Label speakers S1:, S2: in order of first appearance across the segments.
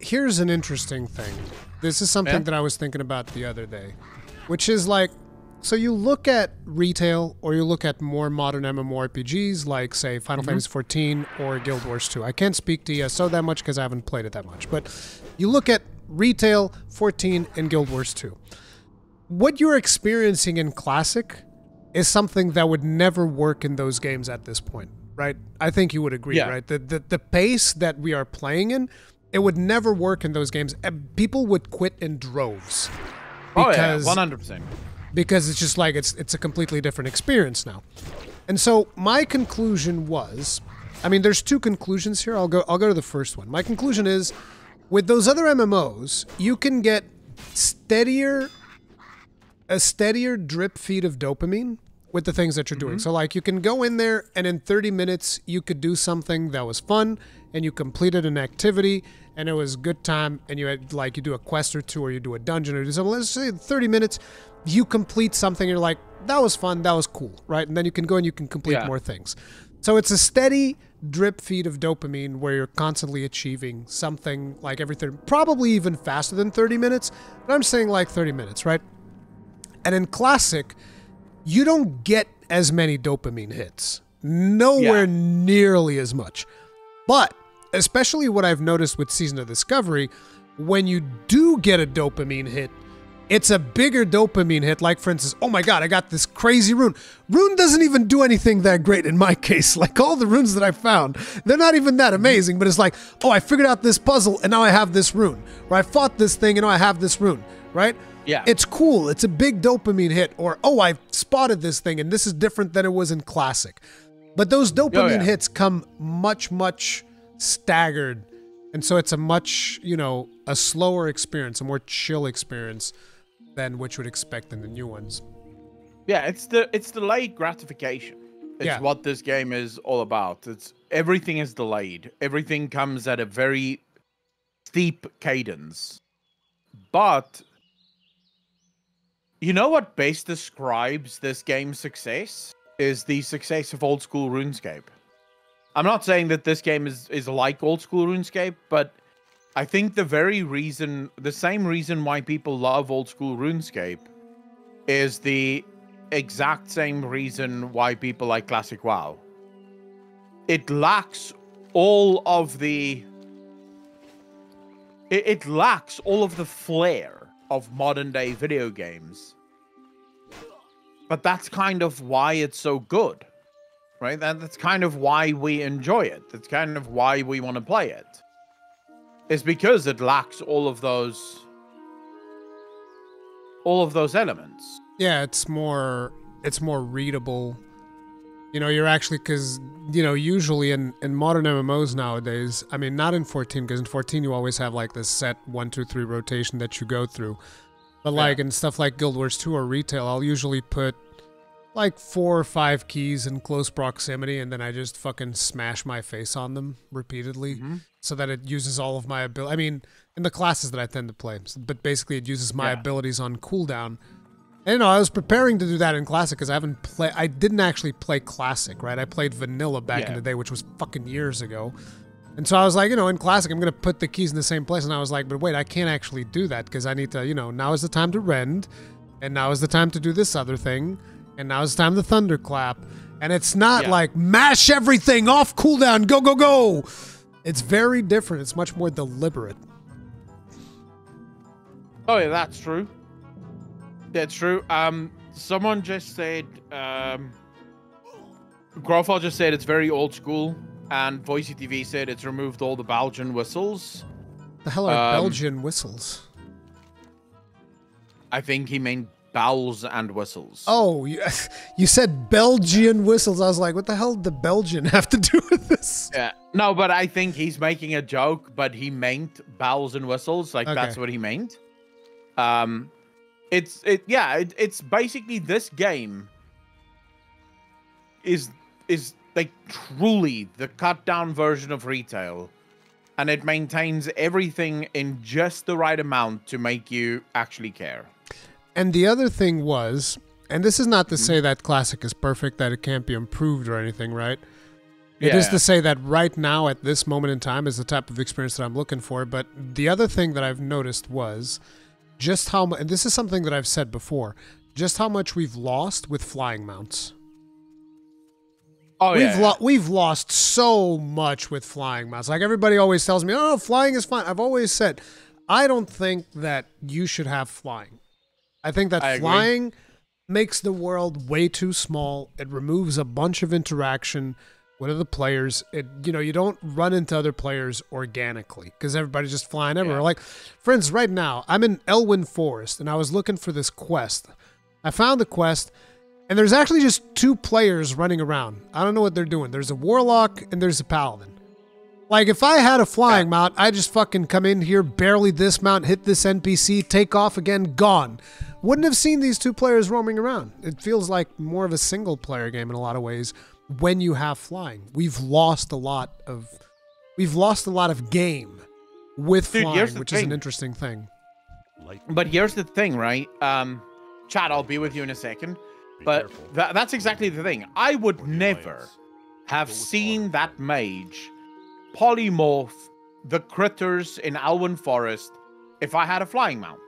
S1: here's an interesting thing. This is something that I was thinking about the other day, which is like, so you look at retail or you look at more modern MMORPGs like, say, Final Fantasy XIV or Guild Wars 2. I can't speak to ESO that much because I haven't played it that much. But you look at retail, 14, and Guild Wars 2. What you're experiencing in Classic is something that would never work in those games at this point, right? I think you would agree, right? The pace that we are playing in, it would never work in those games. People would quit in droves.
S2: Because, 100%.
S1: Because it's just like, it's a completely different experience now. And so my conclusion was, I mean, there's two conclusions here. I'll go to the first one. My conclusion is, with those other MMOs, you can get a steadier drip feed of dopamine with the things that you're doing. So like you can go in there and in 30 minutes you could do something that was fun and you completed an activity and it was good time and you had like you do a quest or two or you do a dungeon or do something. Let's say 30 minutes you complete something, you're like, that was fun, that was cool, right? And then you can go and you can complete more things. So it's a steady drip feed of dopamine where you're constantly achieving something like everything, probably even faster than 30 minutes, but I'm saying like 30 minutes, right? And in Classic, you don't get as many dopamine hits. Nowhere nearly as much. But, especially what I've noticed with Season of Discovery, when you do get a dopamine hit, it's a bigger dopamine hit. Like, for instance, oh my god, I got this crazy rune. Rune doesn't even do anything that great in my case. Like, all the runes that I found, they're not even that amazing. But it's like, oh, I figured out this puzzle, and now I have this rune. Or I fought this thing, and now I have this rune, right?
S2: Yeah.
S1: It's cool. It's a big dopamine hit. Or, oh, I spotted this thing, and this is different than it was in Classic. But those dopamine hits come much, much staggered. And so it's a much, a slower experience, a more chill experience than what you would expect in the new ones.
S2: Yeah, it's delayed gratification. It's what this game is all about. Everything is delayed. Everything comes at a very steep cadence. But you know what best describes this game's success? Is the success of old school RuneScape. I'm not saying that this game is like old school RuneScape, but I think the same reason why people love old school RuneScape is the exact same reason why people like Classic WoW. It lacks all of the flair of modern day video games. But that's kind of why it's so good, right? That's kind of why we enjoy it. That's kind of why we want to play it. It's because it lacks all of those elements.
S1: Yeah, it's more readable. You're actually, because, usually in modern MMOs nowadays, I mean, not in 14, because in 14 you always have like this set 1, 2, 3 rotation that you go through. But like in stuff like Guild Wars 2 or retail, I'll usually put like 4 or 5 keys in close proximity, and then I just fucking smash my face on them repeatedly so that it uses all of my ability. I mean, in the classes that I tend to play, but basically it uses my abilities on cooldown. And I was preparing to do that in Classic because I didn't actually play Classic, right? I played Vanilla back in the day, which was fucking years ago. And so I was like, in Classic, I'm going to put the keys in the same place. And I was like, but wait, I can't actually do that because I need to, now is the time to rend. And now is the time to do this other thing. And now is the time to thunderclap. And it's not like, mash everything off cooldown, go, go, go. It's very different. It's much more deliberate.
S2: Oh, yeah, that's true. That's true. Someone just said, Grofal just said it's very old school. And Voicey TV said it's removed all the Belgian whistles.
S1: The hell are Belgian whistles?
S2: I think he meant bells and whistles.
S1: Oh, you said Belgian whistles. I was like, what the hell did the Belgian have to do with this?
S2: Yeah, no, but I think he's making a joke, but he meant bells and whistles. Like, that's what he meant. It's basically this game is like truly the cut down version of retail, and it maintains everything in just the right amount to make you actually care.
S1: And the other thing was, and this is not to say that Classic is perfect, that it can't be improved or anything, right? It is to say that right now, at this moment in time, is the type of experience that I'm looking for. But the other thing that I've noticed was just how much, and this is something that I've said before, just how much we've lost with flying mounts.
S2: Oh,
S1: we've lost so much with flying mounts. Like, everybody always tells me, oh, flying is fine. I've always said, I don't think that you should have flying. I think that flying makes the world way too small. It removes a bunch of interaction with other players. You don't run into other players organically because everybody's just flying everywhere. Like, for instance, right now, I'm in Elwyn Forest, and I was looking for this quest. I found the quest, and there's actually just 2 players running around. I don't know what they're doing. There's a warlock, and there's a paladin. Like, if I had a flying mount, I'd just fucking come in here, barely dismount, hit this NPC, take off again, gone. Wouldn't have seen these 2 players roaming around. It feels like more of a single-player game in a lot of ways when you have flying. We've lost a lot of game with flying, which is an interesting thing.
S2: But here's the thing, right? Chad, I'll be with you in a second. But that's exactly the thing. I would never have seen that mage polymorph the critters in Elwyn Forest if I had a flying mount.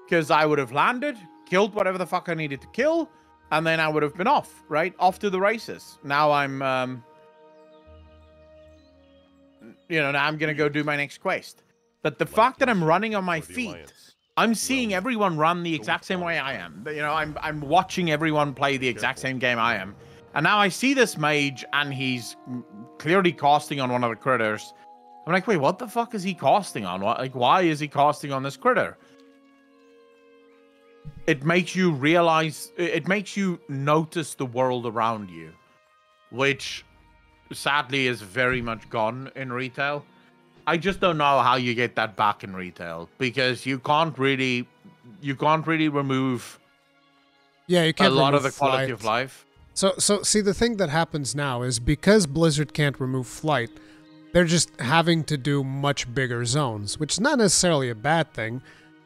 S2: Because I would have landed, killed whatever the fuck I needed to kill, and then I would have been off, right? Off to the races. Now I'm, now I'm going to go do my next quest. But the fact that I'm running on my feet, I'm seeing everyone run the exact same way I am. I'm watching everyone play the exact same game I am. And now I see this mage, and he's clearly casting on one of the critters. I'm like, wait, what the fuck is he casting on? Why is he casting on this critter? It makes you realize, it makes you notice the world around you, which sadly is very much gone in retail. I just don't know how you get that back in retail, because you can't really remove
S1: you can't
S2: a lot of the
S1: flight.
S2: quality of life.
S1: So see, the thing that happens now is because Blizzard can't remove flight, they're just having to do much bigger zones, which is not necessarily a bad thing,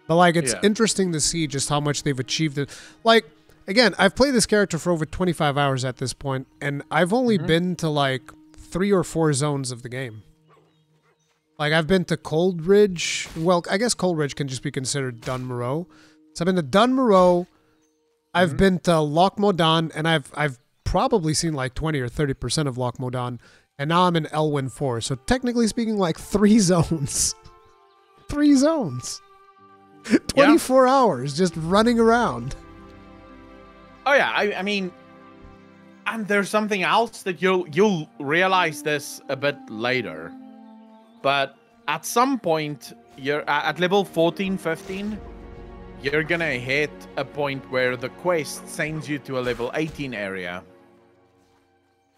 S1: but like, it's interesting to see just how much they've achieved it. Like, again, I've played this character for over 25 hours at this point, and I've only been to like 3 or 4 zones of the game. Like, I've been to Cold Ridge. Well, I guess Cold Ridge can just be considered Dunmoreau. So I've been to Dunmoreau. I've been to Loch Modan, and I've probably seen like 20 or 30% of Loch Modan, and now I'm in Elwyn Forest. So technically speaking, like 3 zones. 3 zones. 24 hours just running around.
S2: Oh yeah, I mean, and there's something else that you'll realize this a bit later. But at some point, you're at level 14, 15, you're gonna hit a point where the quest sends you to a level 18 area.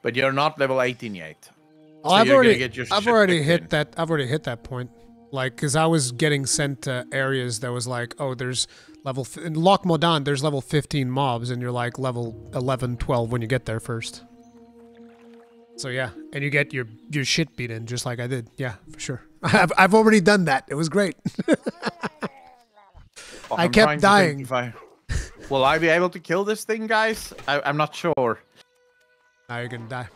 S2: But you're not level 18 yet.
S1: Oh, so I've already hit that point. Like, because I was getting sent to areas that was like, oh, there's in Loch Modan, there's level 15 mobs, and you're like level 11, 12 when you get there first. So yeah, and you get your shit beat in just like I did. Yeah, for sure. I've already done that. It was great. I kept dying.
S2: Will I be able to kill this thing, guys? I'm not sure.
S1: Now you're gonna die.